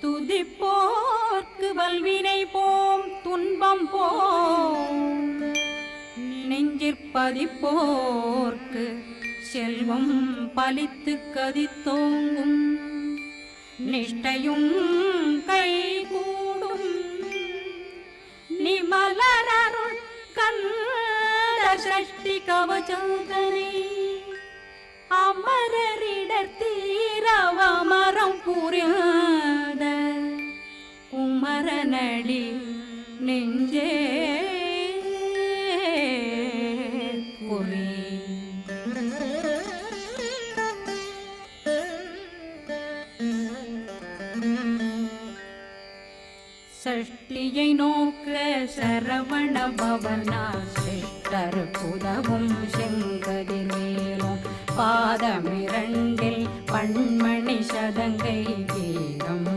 துதிப்போர்க்கு வல்வினை போம் துன்பம் போம் நெஞ்சிற்பதிப்போர்க்கு செல்வம் பலித்து கதித்தோங்கும் நிஷ்டையும் கை கூடும் நிமலரருள் கந்த சஷ்டி கவசந்தனை அமரரிடர் தீரவமரம் புரியாத குமரனடி நெஞ்சே குறி சஷ்டியை நோக்க சரவண பவனா சிஷ்டர் புதவும் செங்கதிர்வேலும் பாதமிரண்டில் பண்மணி சதங்கை கீதம்